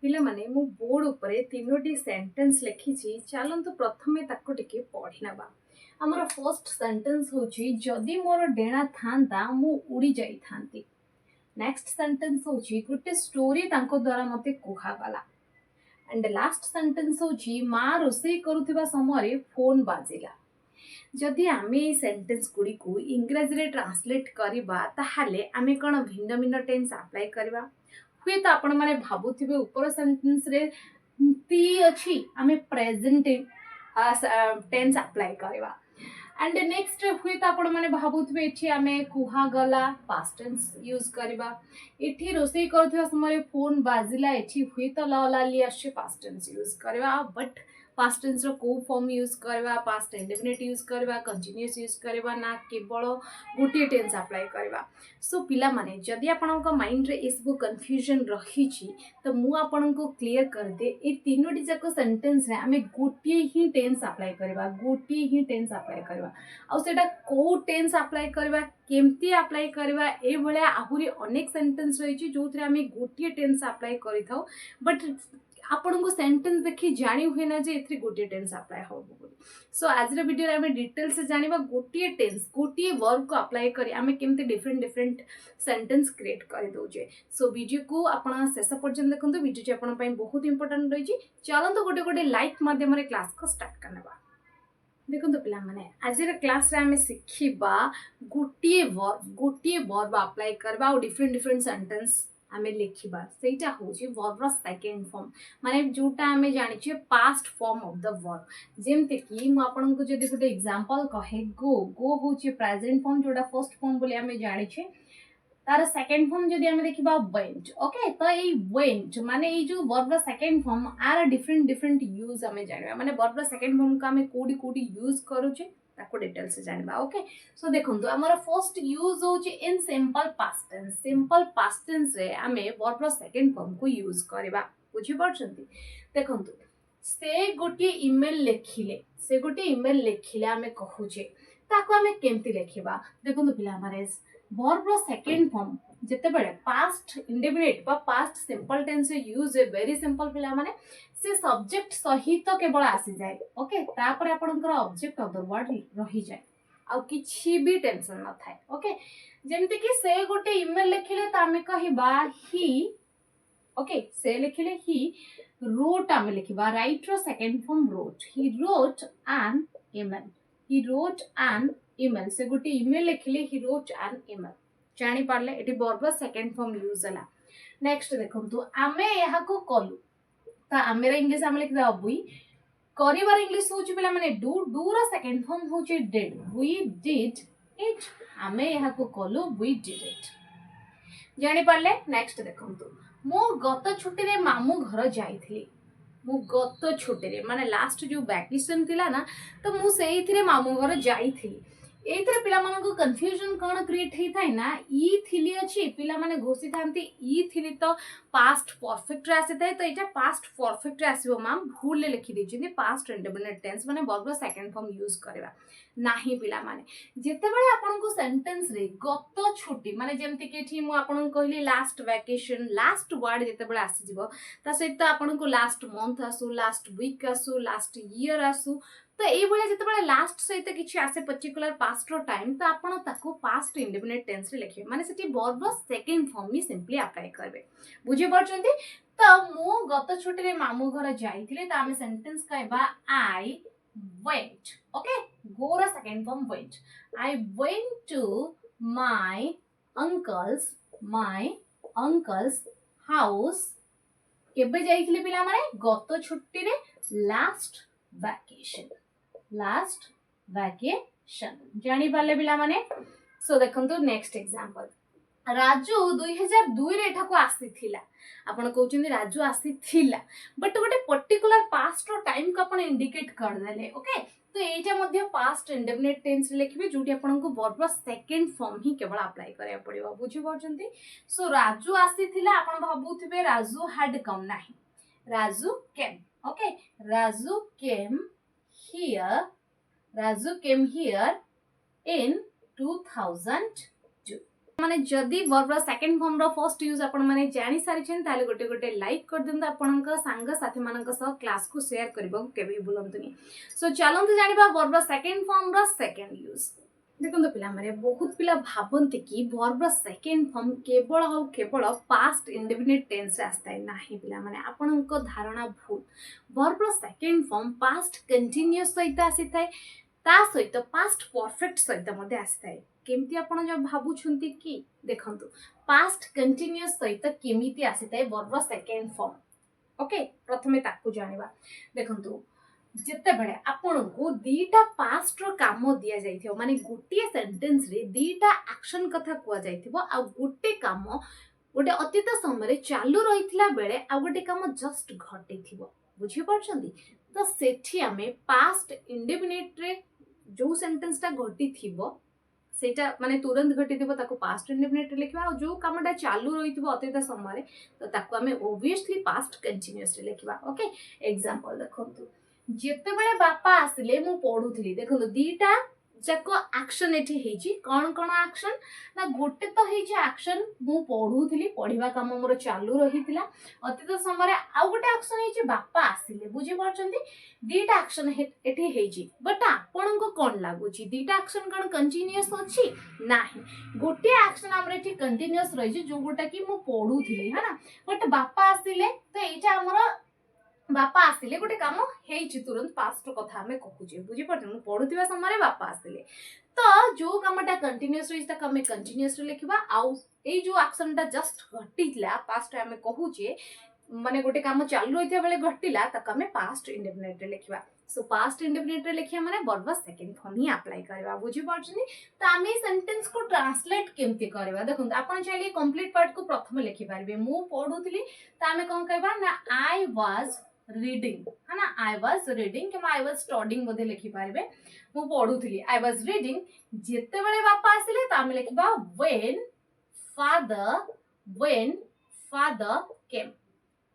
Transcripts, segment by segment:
पिला माने मु बोर्ड उपरे तीनोटी सेंटेंस लिखिछि चलंतु प्रथमे ताको टिके पढ़ी नबा। हमर फर्स्ट सेंटेंस होछि जदि मोर डेणा थांता मु उड़ी जाई थांती। नेक्स्ट सेंटेंस होछि गुटे स्टोरी तांको द्वारा मते कुहा गला। एंड लास्ट सेंटेंस होछि मां रोसई करूथिबा समय फोन बाजिला। जदि आमे ए सेंटेंस गुडी को इंग्रजी रे ट्रांसलेट करबा ताहाले आमे कोन भिन्न भिन्न टेंस अप्लाई करबा। हुए तो आपण माने भाबुथिबे ऊपर सेंटेंस रे ती अछि आमे प्रेजेंट टेंस अप्लाई करबा। एंड नेक्स्ट हुए तो आपण माने भाबुथिबे एठी आमे कुहा गला पास्ट टेंस यूज करबा। एठी रोसई करथिबा समय फोन बाजिला एठी हुए तो लाली आछे पास्ट टेंस यूज करबा। बट पास्ट टेंस रो को फॉर्म यूज करबा, पास्ट इंडेफिनिट यूज करबा, कंटीन्यूअस यूज करबा ना केवल गोटे टेंस अप्लाई करबा। सो पिला माने जदि आपनका माइंड रे इस बु कंफ्यूजन रही छी तो मु आपनको क्लियर कर दे ए तीनोटी जाको सेंटेंस रे हमें गोटे ही टेंस अप्लाई करबा, गोटे ही टेंस अप्लाई करबा। आ सेटा को टेंस अप्लाई करबा, केमती अप्लाई करबा ए भलिया आहुरी अनेक सेंटेंस रही छी जोथरे हमें गोटे टेंस अप्लाई करिथाउ। बट आपण को सेंटेंस देखि जानी हुए ना जे एथि गोटे टेंस अप्लाई हो बोली। सो आज रे वीडियो रे हमें डिटेल से जानिबा गोटे टेंस गोटे वर्ब को अप्लाई करी हमें केमते डिफरेंट डिफरेंट सेंटेंस क्रिएट कर दोजे। सो वीडियो को आपण शेष पर्यंत देखंतु। वीडियो जे आपण पई बहुत इंपोर्टेंट रही छी। चलंतु गोटे गोटे लाइक माध्यम रे क्लास को स्टार्ट करनबा। देखंतु पिला माने आज रे क्लास रे हमें सिखिबा गोटे वर्ब अप्लाई करबा और डिफरेंट डिफरेंट सेंटेंस आमे लिखिबा। सेटा होची वर्ब रो सेकंड फॉर्म माने जोटा आमे जानि छी past form of the verb. जेमते कि मु आपन को जदि गोटे एग्जांपल कहे गो होची प्रेजेंट फॉर्म जोटा फर्स्ट फॉर्म बोली आमे जानि छी। तार सेकंड फॉर्म जदि आमे देखिबा वेंट। ओके तो ए वेंट माने ए जो वर्ब रो सेकंड फॉर्म आर डिफरेंट डिफरेंट यूज आमे जानिबा। माने वर्ब रो सेकंड फॉर्म को आमे कोडी यूज करूची ताको डिटेल से जानिबा। ओके सो देखंतु हमर फर्स्ट यूज होची in simple past tense. Simple past tense रे आमे वर्ब रो सेकंड फॉर्म को यूज करबा। बुझी परछंती। देखंतु से गोटे ईमेल लेखिले आमे कहूचे ताको आमे केमती लेखिबा। देखंतु पिला माने वर्ब रो सेकंड फॉर्म जेते बेले पास्ट इंडेफिनिट बा पास्ट सिंपल टेंस रे यूज है वेरी सिंपल पिला माने से सब्जेक्ट सहित केवल आसी जाए। ओके तापर आपनकर ऑब्जेक्ट ऑफ द वर्ड रही जाए आ किछि भी टेंशन न थाए। ओके जेमति कि से गोटे ईमेल लिखिले त आमे कहिबा ही। ओके से लिखिले ही रोट आमे लिखिबा राइट रो second form wrote. He wrote an email. He wrote an email से गोटे ईमेल लिखिले ही रोट एन ईमेल। जानि पारले एटी वर्ब सेकंड फॉर्म यूज हला। नेक्स्ट देखंतु आमे यहा को कलु ता आमेरा इंग्लिश आमे लिख दबा वी। करिवार इंग्लिश होची पिला माने डू। डू रो सेकंड फॉर्म होची डिड। We did it. आमे यहा को कलु वी डिड इट। जानि पारले। नेक्स्ट देखंतु मो गत छुट्टी रे मामू घर जाईथिली। मु गत छुट्टी रे माने लास्ट जो वैकेशन थिला ना तो मु सेइथिरे मामू घर जाईथिली। एइथरे पिला मानन को कंफ्यूजन कोन क्रिएट हेइ थाइ ना ई थिली अछि पिला माने घोषि थांती ई थिली तो पास्ट परफेक्ट रे आसे थाइ तो एटा पास्ट परफेक्ट रे आसीबो। माम भूल ले लिखि दैछिन पास्ट इंडेफिनिट टेंस माने वर्ब सेकंड फॉर्म यूज करबा नाही पिला माने। जेते बेले आपन को सेंटेंस रे गत छुट्टी माने जेमति कि एठी मु आपन को कहली लास्ट वैकेशन लास्ट वर्ड जेते बेले आसी जिवो ता सहित आपन को लास्ट मंथ आसु लास्ट वीक आसु लास्ट ईयर आसु तो ये भले जिते बड़े लास्ट सहित किछि आसे पर्टिकुलर पास्ट रो टाइम तो आपण ताको पास्ट इंडेफिनिट टेंस रे लिखिबे माने सेठी वर्ब सेकंड फॉर्म ही सिंपली अप्लाई करबे। बुझि परछंती। तो मु गत छुट्टी रे मामू घर जाईथिले तो आमे सेंटेंस कहबा आई वेंट। ओके गो रो second form went. I went to my uncle's house. केबे जाईथिले पिला माने गत छुट्टी रे लास्ट वैकेशन। जानी पाले पिला माने। सो देखंतु नेक्स्ट एग्जांपल राजू 2002 रे एठा को आसीथिला। आपण कहउछिन राजू आसीथिला बट गोटे पर्टिकुलर पास्ट रो टाइम को आपण इंडिकेट कर देले। ओके तो एटा मध्ये पास्ट इंडेफिनिट टेंस रे लिखिबे जोटी आपण को वर्ब सेकंड फॉर्म ही केवल अप्लाई करया पड़िबो। बुझि परछंती। सो राजू आसीथिला आपण भाबुथिबे राजू हैड कम नाही Raju came. Okay Raju came here in 2002. माने जदि वर्ब सेकंड फॉर्म रो फर्स्ट यूज आपण माने जानि सारिछन ताले गोटे गोटे लाइक कर दिंदा आपनक संग साथी मानक सह क्लास को शेयर करबो केबे भूलंतुनी। सो चलंतु जानिबा वर्ब सेकंड फॉर्म रो सेकंड यूज। देखो पिला माने बहुत पिला भाबंती कि वर्ब सेकंड फॉर्म केवल पास्ट इंडेफिनिट टेंस रे आस्ताय नाही पिला माने आपनक धारणा भूल। Verb second form past continuous सहित आसीताय ता सहित पास्ट परफेक्ट सहित मध्ये आसीताय। केमती आपण जो भाबुछंती कि देखंतु पास्ट कंटीन्यूअस सहित केमिति आसीताय वर्ब सेकंड फॉर्म। ओके प्रथमे ताकू जानिबा। देखंतु जिते बड़े आपण को दीटा पास्ट रो काम दिया जाइथियो माने गोटे सेंटेंस रे दीटा एक्शन कथा कुआ जाइथिबो आ गोटे काम गोटे अतीत समय रे चालू रहितला बेले आ गोटे काम जस्ट घटिथिबो बुझी परछंती। तो सेठी हमें पास्ट इंडेफिनिट रे जो सेंटेंस ता घटिथिबो सेटा माने तुरंत घटिथिबो ताको पास्ट इंडेफिनिट रे लिखबा आ जो कामटा चालू रहिथिबो अतीत समय रे तो ताको हमें ऑब्वियसली पास्ट कंटीन्यूअस रे लिखबा। ओके एग्जांपल देखंतु जेते बेले बापा आसिले मु पढुथली देखंतु दीटा जाको एक्शन एठी हेची कोन कोन एक्शन ना गोटे तो हेची एक्शन मु पढुथली पढिबा काम मोर चालू रहितला अतीत समय रे आ गोटे एक्शन हेची बापा आसिले बुझी परछंती दीटा एक्शन एठी हेची बट आपन को कोन लागुची दीटा एक्शन कोन कंटीन्यूअस अछि नाही गोटे एक्शन हमर एठी कंटीन्यूअस रहिची जो गोटा की मु पढुथली है ना बट बापा आसिले तो एटा हमर बापा आसिले गोटे काम हेची तुरंत पास्ट कथा हमें कहूचे बुझी पड़ते मु पढुथिबा समय रे बापा आसिले तो जो कामटा कंटीन्यूअस रहिता काम कंटीन्यूअस रे लिखबा आउ ए जो एक्शनटा जस्ट घटितला पास्ट हमें कहूचे माने गोटे काम चालू रहिता बेले घटिला त हमें पास्ट इंडेफिनिट रे लिखबा। सो पास्ट इंडेफिनिट रे लिखिया माने वर्ब सेकंड फॉर्म ही अप्लाई करबा बुझी पड़छनी। त आमे सेंटेंस को ट्रांसलेट केमती करबा देखुन आपण चाहिले कंप्लीट पार्ट को प्रथम लिखि पारबे मु पढुथली त आमे कोन कहबा ना आई वाज रीडिंग है ना आई वाज रीडिंग कि आई वाज स्टडीिंग बोधे लिखि पारबे मु पढुथली आई वाज रीडिंग जेते बेले बापा आसिले त आमे लिखबा व्हेन फादर केम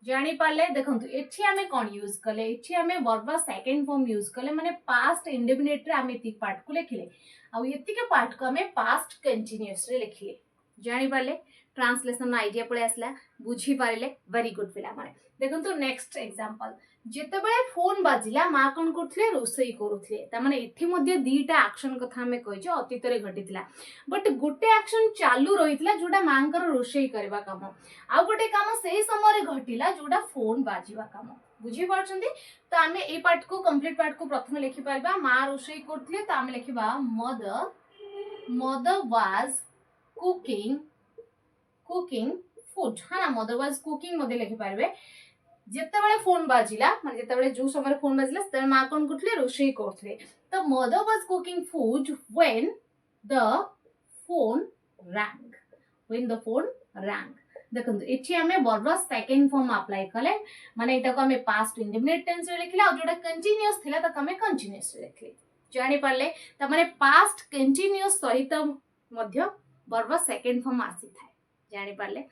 जानी पाले देखंतु एठी हमें कोन यूज कले एठी हमें वर्ब सेकंड फॉर्म यूज कले माने पास्ट इंडेफिनिट रे हमें ती पार्ट को लिखले आ एति के पार्ट को हमें पास्ट कंटीन्यूअस रे लिखले जानी पाले ट्रांसलेशन आइडिया पळे आसला बुझी पारिले वेरी गुड पिला माने देखंतु नेक्स्ट एग्जांपल जेते बेले फोन बाजिला मा कोन करथले रोसई करूथले त माने एठी मध्ये दीटा एक्शन कथा हमें कहि जो अतीत रे घटितला बट गोटे एक्शन चालू रहितला जोडा मांकर रोसई करबा काम आ गोटे काम सेही समय रे घटिला जोडा फोन बाजिबा काम बुझी परछंती। त आमे ए पार्ट को कंप्लीट पार्ट को प्रथम लिखि परबा मा रोसई करथले त आमे लिखिबा मदर वाज कुकिंग फूड है ना मदर वाज कुकिंग मध्ये लिखि पारबे जेते बेले फोन बाजिला माने जेते बेले जो समय फोन बाजिला त मा कोन करथले रोसई करथले त mother was cooking food when the phone wrong देखंतु एठी हमें वर्ब सेकंड फॉर्म अप्लाई कले माने एटा को हमें पास्ट इंडेफिनिट टेंस रे लिखला और जोटा कंटीन्यूअस थिला त हमें कंटीन्यूअस रे लिखले जानि पारले त माने पास्ट कंटीन्यूअस सहित मध्य वर्ब सेकंड फॉर्म आसी थाए जानि पारले।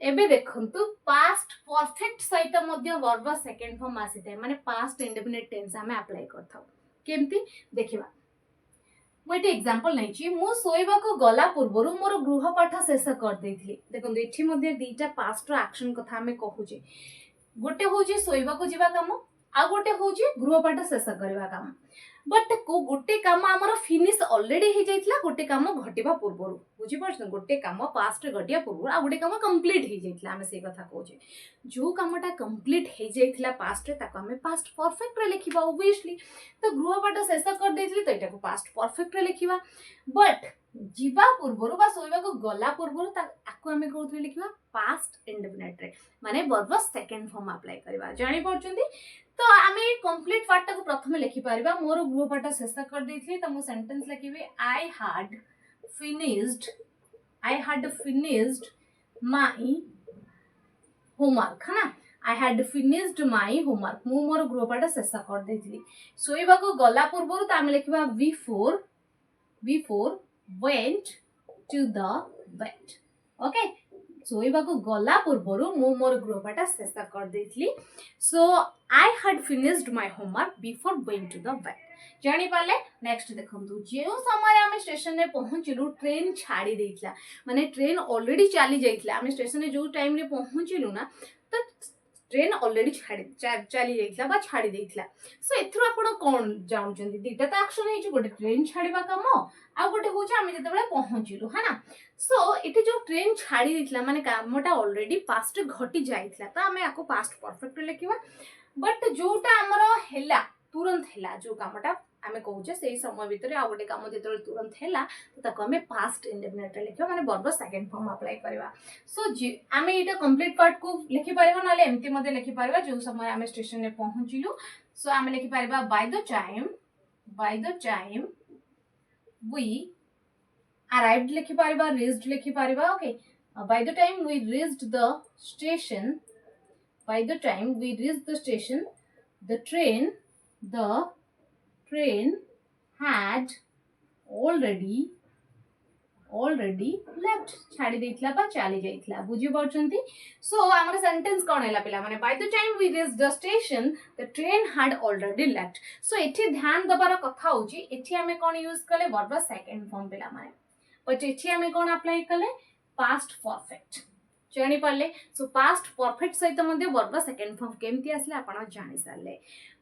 एबे देखंतु पास्ट परफेक्ट सहित मध्य वर्ब सेकंड फॉर्म आसी थाए माने पास्ट इंडेफिनिट टेंस हमें अप्लाई करथाउ केमती देखिबा मु एटी एग्जांपल नै छी मु सोइबा को गला पूर्वरु मोर गृह पाठ शेष कर देथिली देखंतु एठी मध्ये दीटा पास्ट रो एक्शन कथा हमें कहूचे गोटे होची सोइबा को जीवा काम आ गोटे होची गृह पाठ शेष करबा काम बट को गोटे काम हमर फिनिश ऑलरेडी हे जाइतला गोटे काम घटिबा पूर्वरु बुझी परछ गोटे काम पास्ट घटिया पूर्वरु आ गोटे काम कंप्लीट हे जाइतला हमें से कथा कहूचे जो कामटा कंप्लीट हे जाइतला पास्ट रे ताको हमें पास्ट परफेक्ट रे लिखिबा ऑब्वियसली तो गृह पाठ शेष कर देथिली तो एटा को पास्ट परफेक्ट रे लिखिबा बट जीवा पूर्वरु बा सोइबा को गला पूर्वरु ताको हमें कहउथले लिखिबा पास्ट इंडेफिनिट रे माने वर्ब सेकंड फॉर्म अप्लाई करबा जानि परछंती। तो आमे कंप्लीट पार्ट को प्रथम लिखि पारिबा मोर गृह पाठ शेष कर देथिली त मो सेंटेंस लिखिबे I had finished my homework है ना I had finished my homework मु मोर गृह पाठ शेष कर देथिली सोइबा को गला पूर्वरु त आमे लिखिबा before went to the bed okay ଶୋଇବା କୁ ଗଲା ପୂର୍ବରୁ ମୁଁ ମୋର ଗୃହପାଠ ଶେଷ କରିଦେଇଥିଲି। So I had finished my homework before going to the bed. ଜାଣିପାରିଲେ। ନେକ୍ସଟ ଦେଖନ୍ତୁ, ଯେଉଁ ସମୟରେ ଆମେ ଷ୍ଟେସନରେ ପହଞ୍ଚିଲୁ ଟ୍ରେନ୍ ଛାଡ଼ି ଦେଇଥିଲା, ମାନେ ଟ୍ରେନ୍ ଅଲରେଡ଼ି ଚାଲି ଯାଇଥିଲା। ଆମେ ଷ୍ଟେସନରେ ଯେଉଁ ଟାଇମରେ ପହଞ୍ଚିଲୁ ନା, ତ ଟ୍ରେନ୍ ଅଲରେଡ଼ି ଚାଲି ଯାଇଥିଲା ବା ଛାଡ଼ି ଦେଇଥିଲା। ସୋ ଏଥିରୁ ଆପଣ କ'ଣ ଜାଣୁଛନ୍ତି? ଦୁଇଟା ତ ଆକ୍ସନ ହେଇଛି, ଗୋଟେ ଟ୍ରେନ୍ ଛାଡ଼ିବା କାମ, ଆଉ ଗୋଟେ ହେଉଛି ଆମେ ଯେତେବେଳେ ପହଞ୍ଚିଲୁ, ହଁ ନା। ସୋ ଏଠି ଯେଉଁ ଟ୍ରେନ୍ ଛାଡ଼ି ଦେଇଥିଲା ମାନେ କାମଟା ଅଲରେଡ଼ି ପାଷ୍ଟରେ ଘଟି ଯାଇଥିଲା, ତ ଆମେ ଆକୁ ପାଷ୍ଟ ପରଫେକ୍ଟରେ ଲେଖିବା। ବଟ୍ ଯୋଉଟା ଆମର ହେଲା, ତୁରନ୍ତ ହେଲା ଯେଉଁ କାମଟା ଆମେ କହୁଛେ ସେଇ ସମୟ ଭିତରେ ଆଉ ଗୋଟେ କାମ ଯେତେବେଳେ ତୁରନ୍ତ ହେଲା, ତ ତାକୁ ଆମେ ପାଷ୍ଟ ଇଣ୍ଡେଫିନିଟରେ ଲେଖିବା, ମାନେ ବର୍ବ ସେକେଣ୍ଡ ଫର୍ମ ଆପ୍ଲାଏ କରିବା। ସୋ ଆମେ ଏଇଟା କମ୍ପ୍ଲିଟ ପାର୍ଟକୁ ଲେଖିପାରିବା, ନହେଲେ ଏମିତି ମଧ୍ୟ ଲେଖିପାରିବା ଯେଉଁ ସମୟରେ ଆମେ ଷ୍ଟେସନରେ ପହଞ୍ଚିଲୁ। ସୋ ଆମେ ଲେଖିପାରିବା by the time we arrived ଲେଖିପାରିବା, reached ଲେଖିପାରିବା। Okay, by the time we reached the station, the train had already left, ଛାଡ଼ି ଦେଇଥିଲା ବା ଚାଲି ଯାଇଥିଲା। ବୁଝି ପାରୁଛନ୍ତି? ସୋ ଆମର ସେଣ୍ଟେନ୍ସ କ'ଣ ହେଲା ପିଲାମାନେ? by the time we reached the station the train had already left। So ଏଠି ଧ୍ୟାନ ଦେବାର କଥା ହେଉଛି, ଏଠି ଆମେ କ'ଣ ୟୁଜ୍ କଲେ? ବର୍ବ ସେକେଣ୍ଡ ଫର୍ମ ପିଲାମାନେ। ବଟ୍ ଏଠି ଆମେ କ'ଣ ଆପ୍ଲାଏ କଲେ? Past perfect. ଜାଣିପାରିଲେ। ସୋ ପାଷ୍ଟ ପରଫେକ୍ଟ ସହିତ ମଧ୍ୟ ବର୍ବ ସେକେଣ୍ଡ ଫର୍ମ କେମିତି ଆସିଲେ ଆପଣ ଜାଣି ସାରିଲେ।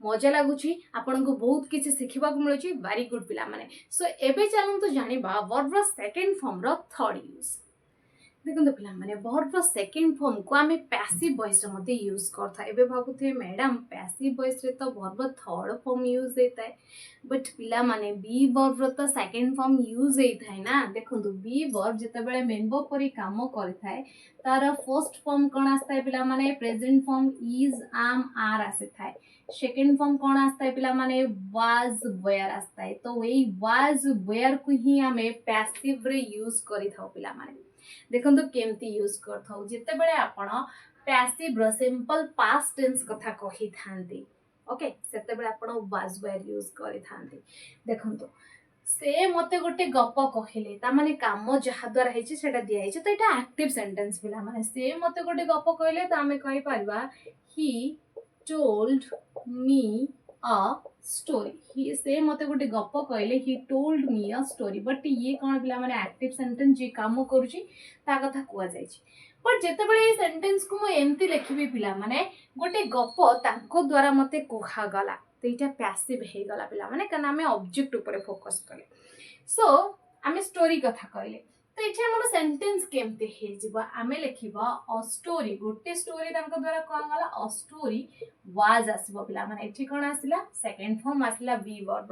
ମଜା ଲାଗୁଛି, ଆପଣଙ୍କୁ ବହୁତ କିଛି ଶିଖିବାକୁ ମିଳୁଛି। ଭେରି ଗୁଡ୍ ପିଲାମାନେ। ସୋ ଏବେ ଚାଲନ୍ତୁ ଜାଣିବା ବର୍ବ ସେକେଣ୍ଡ ଫର୍ମର ଥର୍ଡ ୟୁଜ୍। ଦେଖନ୍ତୁ ପିଲାମାନେ, ବର୍ବ ସେକେଣ୍ଡ ଫର୍ମକୁ ଆମେ ପ୍ୟାସିଭ୍ ଭଏସ୍ରେ ମଧ୍ୟ ୟୁଜ୍ କରିଥାଏ। ଏବେ ଭାବୁଥିବେ ମ୍ୟାଡ଼ାମ୍ ପ୍ୟାସିଭ୍ ଭଏସ୍ରେ ତ ବର୍ବ ଥର୍ଡ ଫର୍ମ ୟୁଜ୍ ହେଇଥାଏ, ବଟ୍ ପିଲାମାନେ ବି ବର୍ବର ତ ସେକେଣ୍ଡ ଫର୍ମ ୟୁଜ୍ ହେଇଥାଏ ନା। ଦେଖନ୍ତୁ ବି ବର୍ବ ଯେତେବେଳେ ମେମ୍ବର ପରି କାମ କରିଥାଏ, ତାର ଫର୍ଷ୍ଟ ଫର୍ମ କ'ଣ ଆସିଥାଏ ପିଲାମାନେ? ପ୍ରେଜେଣ୍ଟ ଫର୍ମ ଇଜ୍, ଆମ୍, ଆର୍ ଆସିଥାଏ। ସେକେଣ୍ଡ ଫର୍ମ କ'ଣ ଆସିଥାଏ ପିଲାମାନେ? ୱାଜ୍, ୱେୟାର୍ ଆସିଥାଏ। ତ ଏଇ ୱାଜ୍ ୱେୟାର୍କୁ ହିଁ ଆମେ ପ୍ୟାସିଭ୍ରେ ୟୁଜ୍ କରିଥାଉ ପିଲାମାନେ। ଦେଖନ୍ତୁ କେମିତି ୟୁଜ୍ କରିଥାଉ। ଯେତେବେଳେ ଆପଣ ପ୍ୟାସିଭ୍ର ସିମ୍ପଲ୍ ପାଷ୍ଟ ଟେନ୍ସ କଥା କହିଥାନ୍ତି, ଓକେ, ସେତେବେଳେ ଆପଣ ୱାଜ୍ ୱେୟାର୍ ୟୁଜ୍ କରିଥାନ୍ତି। ଦେଖନ୍ତୁ, ସେ ମତେ ଗୋଟେ ଗପ କହିଲେ, ତାମାନେ କାମ ଯାହା ଦ୍ୱାରା ହେଇଛି ସେଟା ଦିଆହେଇଛି, ତ ଏଇଟା ଆକ୍ଟିଭ୍ ସେଣ୍ଟେନ୍ସ ପିଲାମାନେ। ସେ ମତେ ଗୋଟେ ଗପ କହିଲେ, ତ ଆମେ କହିପାରିବା ହି told me a story। ସେ ମତେ ଗୋଟେ ଗପ କହିଲେ, he told me a story। But ଇଏ କ'ଣ ପିଲାମାନେ? ଆକ୍ଟିଭ୍ ସେଣ୍ଟେନ୍ସ, ଯିଏ କାମ କରୁଛି ତା କଥା କୁହାଯାଇଛି। ବଟ୍ ଯେତେବେଳେ ଏଇ ସେଣ୍ଟେନ୍ସକୁ ମୁଁ ଏମିତି ଲେଖିବି ପିଲାମାନେ, ଗୋଟେ ଗପ ତାଙ୍କ ଦ୍ୱାରା ମତେ କୁହାଗଲା, ତ ଏଇଟା ପ୍ୟାସିଭ୍ ହେଇଗଲା ପିଲାମାନେ, କାରଣ ଆମେ ଅବଜେକ୍ଟ ଉପରେ ଫୋକସ୍ କଲେ। ସୋ ଆମେ ଷ୍ଟୋରି କଥା କହିଲେ, ତ ଏଠି ଆମର ସେଣ୍ଟେନ୍ସ କେମିତି ହେଇଯିବ? ଆମେ ଲେଖିବା ଅ ଷ୍ଟୋରି। ଗୋଟେ ଷ୍ଟୋରି ତାଙ୍କ ଦ୍ୱାରା କୁହାଗଲା, ଅ ଷ୍ଟୋରି ୱାଜ୍ ଆସିବ ପିଲାମାନେ। ଏଠି କ'ଣ ଆସିଲା? ସେକେଣ୍ଡ ଫର୍ମ ଆସିଲା ବି ବର୍ବ।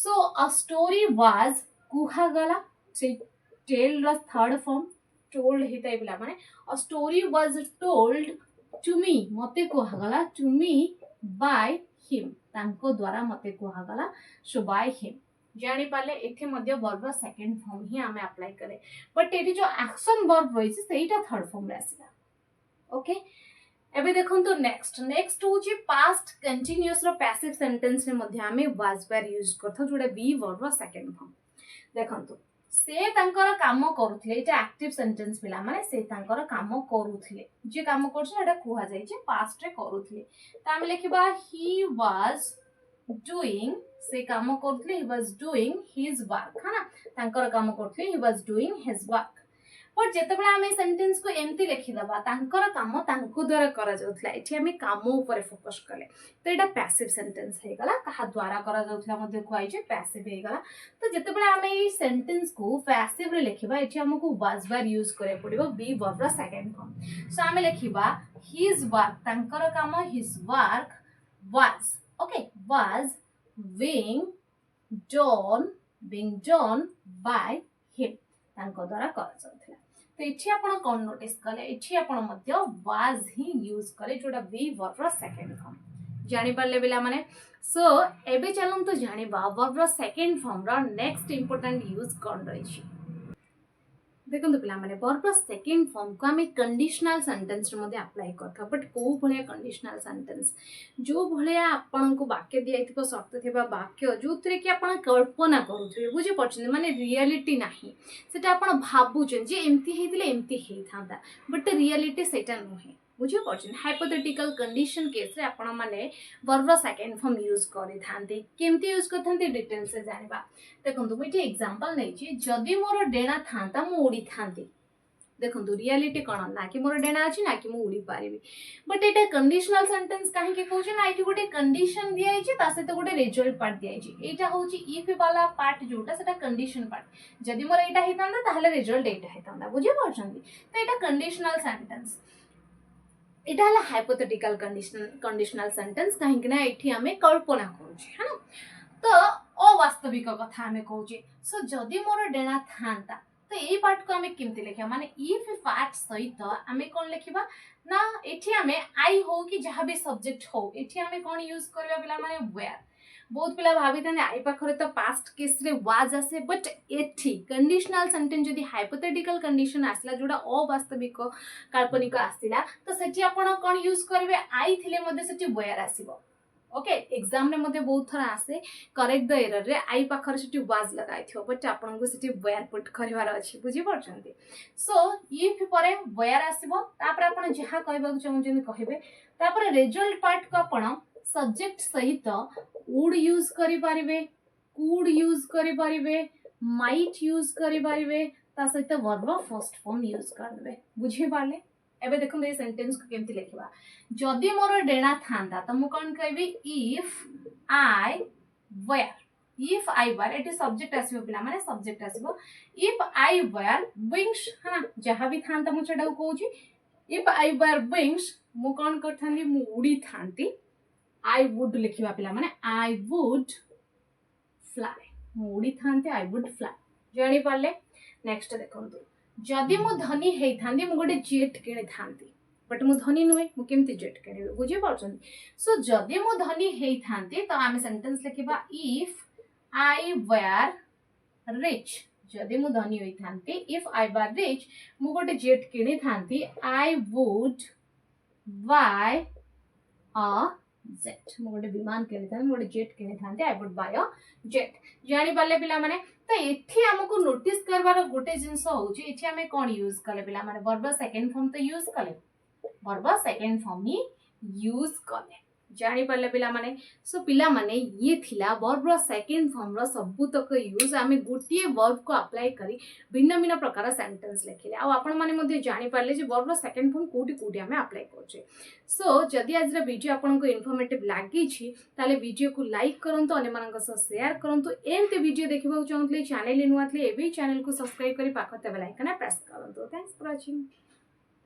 ସୋ ଅ ଷ୍ଟୋରି ୱାଜ୍ କୁହାଗଲା, ସେଇ ଟେଲ୍ର ଥର୍ଡ ଫର୍ମ ଟୋଲ୍ଡ ହେଇଥାଏ ପିଲାମାନେ। ଅ ଷ୍ଟୋରି ୱାଜ୍ ଟୋଲ୍ଡ ଟୁ ମି, ମତେ କୁହାଗଲା, ଟୁ ମି ବାଇ ହିମ୍, ତାଙ୍କ ଦ୍ୱାରା ମତେ କୁହାଗଲା, ସୋ ବାଇ ହିମ୍। ଜାଣିପାରିଲେ। ଏଠି ମଧ୍ୟ ବର୍ବ ସେକେଣ୍ଡ ଫର୍ମ ହିଁ ଆମେ ଆପ୍ଲାଏ କଲେ, ବଟ୍ ଏଠି ଯୋଉ ଆକ୍ସନ ବର୍ବ ରହିଛି ସେଇଟା ଥର୍ଡ ଫର୍ମରେ ଆସିଲା। ଓକେ, ଏବେ ଦେଖନ୍ତୁ ନେକ୍ସଟ ହେଉଛି ପାଷ୍ଟ କଣ୍ଟିନ୍ୟୁଅସର ପ୍ୟାସିଭ୍ ସେଣ୍ଟେନ୍ସରେ ମଧ୍ୟ ଆମେ ୱାଜ୍ ୱେୟାର୍ ୟୁଜ୍ କରିଥାଉ, ଯୋଉଟା ବି ବର୍ବ ସେକେଣ୍ଡ ଫର୍ମ। ଦେଖନ୍ତୁ, ସେ ତାଙ୍କର କାମ କରୁଥିଲେ, ଏଇଟା ଆକ୍ଟିଭ୍ ସେଣ୍ଟେନ୍ସ ପିଲାମାନେ। ସେ ତାଙ୍କର କାମ କରୁଥିଲେ, ଯିଏ କାମ କରୁଛି ସେଟା କୁହାଯାଇଛି ପାଷ୍ଟରେ କରୁଥିଲେ। ତ ଆମେ ଲେଖିବା ହି ୱାଜ୍ ଡୁଇଂ, ସେ କାମ କରୁଥିଲେ, he was doing his work, ହଁ ନା, ତାଙ୍କର କାମ କରୁଥିଲେ, he was doing his work. But ଯେତେବେଳେ ଆମେ ସେଣ୍ଟେନ୍ସକୁ ଏମିତି ଲେଖିଦେବା, ତାଙ୍କର କାମ ତାଙ୍କ ଦ୍ୱାରା କରାଯାଉଥିଲା, ଏଠି ଆମେ କାମ ଉପରେ ଫୋକସ୍ କଲେ, ତ ଏଇଟା ପ୍ୟାସିଭ୍ ସେଣ୍ଟେନ୍ସ ହେଇଗଲା। କାହା ଦ୍ୱାରା କରାଯାଉଥିଲା ମଧ୍ୟ କୁହାଯାଇଛି, ପ୍ୟାସିଭ୍ ହେଇଗଲା। ତ ଯେତେବେଳେ ଆମେ ଏଇ ସେଣ୍ଟେନ୍ସକୁ ପ୍ୟାସିଭ୍ରେ ଲେଖିବା, ଏଠି ଆମକୁ ୱାଜ୍ ୱେୟାର୍ ୟୁଜ୍ କରିବାକୁ ପଡ଼ିବ, ବି ବର୍ବର ସେକେଣ୍ଡ ଫର୍ମ। ସୋ ଆମେ ଲେଖିବା ହିଜ୍ ୱାର୍କ, ତାଙ୍କର କାମ, his work was, okay, was being done by him, ତାଙ୍କ ଦ୍ୱାରା କରାଯାଉଥିଲା। ତ ଏଠି ଆପଣ କ'ଣ ନୋଟିସ୍ କଲେ? ଏଠି ଆପଣ ମଧ୍ୟ ୱାଜ୍ ହିଁ ୟୁଜ୍ କଲେ, ଯୋଉଟା ବି ବର୍ବର ସେକେଣ୍ଡ ଫର୍ମ। ଜାଣିପାରିଲେ ପିଲାମାନେ। ସୋ ଏବେ ଚାଲନ୍ତୁ ଜାଣିବା ବର୍ବର ସେକେଣ୍ଡ ଫର୍ମର ନେକ୍ସଟ ଇମ୍ପୋର୍ଟାଣ୍ଟ ୟୁଜ୍ କ'ଣ ରହିଛି। देखो पिला माने वर्ब सेकेंड फॉर्म को आम कंडीशनल सेंटेंस रे अप्लाई करथा बट को भलिया कंडीशनल सेंटेंस जो भलिया आपन को वाक्य दिया थिबो शर्त थिबा वाक्य जोतरे कि आपन कल्पना करूथिबे बुझी पछन माने रियलिटी नाही सेटा आपन भाबुछन जे एम्ति हेतिले एम्ति हेई थांदा बट रियलिटी सेटा नहे बुझी पछन हाइपोथेटिकल कंडीशन केस रे आपन माने वर्ब सेकेंड फॉर्म यूज करि थांते केमति यूज करथांते डिटेल से जानिबा देखंतु मुझे एग्जांपल नै छी जदी मोर डेणा थांता मु उड़ी थांती देखंतु रियलिटी कोन ना कि मोर डेणा अछि ना कि मु उड़ी पारिबी बट एटा कंडीशनल सेंटेंस काहे के कहू छै ना एठी गोटे कंडीशन दिया छै ता सहित गोटे रिजल्ट पार्ट दिया छै एटा होची इफ वाला पार्ट जोटा सेटा कंडीशन पार्ट जदी मोर एटा हेतांदा ताहले रिजल्ट एटा हेतांदा बुझी परछंदी तो एटा कंडीशनल सेंटेंस एटा हला हाइपोथेटिकल कंडीशनल सेंटेंस काहे कि ना एठी हमें कल्पना करू छै है ना तो अवास्तविक कथा हमें कहू छै सो जदी मोर डेणा थांता तो यही पार्ट को हमें केमती लिखा माने इफ पार्ट सहित हमें कौन लिखा ना एठी हमें आई हो कि जहाँ भी सब्जेक्ट हो एठी हमें कौन यूज करबा पिला माने वेयर बहुत पिला भाभी थाने आई पाखरे तो पास्ट केस रे वाज आसे बट एठी कंडीशनल सेंटेंस जदी हाइपोथेटिकल कंडीशन आसला जोडा अवास्तविक काल्पनिक आसिला तो सेठी आपण कौन यूज करबे आई थिले मध्ये सेठी वेयर आसीबो ओके एग्जाम रे मध्ये बहुत थरा आसे करेक्ट द एरर रे आई पाखर सेठी वाज लगाइ थियो बट आपन को सेठी वेयर पुट करबार अछि बुझी परछंती सो इफ परे वेयर आसीबो तापर आपन जहा कहबा चाहू जने कहबे तापर रिजल्ट पार्ट को आपन सब्जेक्ट सहित वुड यूज करि पारिबे कुड यूज करि पारिबे माइट यूज करि पारिबे ता सहित वर्ब फर्स्ट फॉर्म यूज करबे बुझी पाले एबे देखो ये सेंटेंस को केमती लिखबा जदी मोर डेणा थांदा त मु कोन कहबी इफ आई वेयर एटी सब्जेक्ट आसीबो पिला माने सब्जेक्ट आसीबो इफ आई वेयर विंग्स हां जहां भी थांता मु छडा कहू छी इफ आई वेयर विंग्स मु कोन करथांदी मु उड़ी थांती आई वुड लिखिबा पिला माने आई वुड फ्लाई मु उड़ी थांती आई वुड फ्लाई जानि पाले नेक्स्ट देखंतु जदि मु धनी हेई थांदी मु गोटे जेट किने थांती बट मु धनी नुहे मु केमती जेट किने बुझी परछंती सो जदि मु धनी हेई थांती तो आमे सेंटेंस लिखिबा इफ आई वेयर रिच जदि मु धनी होई थांती इफ आई वेयर रिच मु गोटे जेट किने थांती I would buy a jet मु गोटे विमान किने थांती मु गोटे जेट किने थांती I would buy a jet जानि पाले पिला माने तो एठी हमको नोटिस करबार गोटे जिंस होची एठी हमें कोन यूज कले पिला माने वर्ब सेकंड फॉर्म तो यूज कले वर्ब सेकंड फॉर्म ही यूज कले जानि पाले पिला माने सो पिला माने ये थिला वर्ब सेकंड फॉर्म रो सबुतक यूज आमे गोटिए वर्ब को अप्लाई करी भिन्न भिन्न प्रकार सेंटेंस लिखिले आ आपण माने मध्ये जानि पाले जे वर्ब सेकंड फॉर्म कोटी कोटी आमे अप्लाई करछे सो जदि आज रा वीडियो आपण को इन्फॉर्मेटिव लागी छी ताले वीडियो को लाइक करंतु अने मानक से शेयर करंतु एमते वीडियो देखिबा चाहतले चैनल नुआतले एबे चैनल को सब्सक्राइब करी पाखते बेल आइकन प्रेस करंतु थैंक्स फॉर वाचिंग।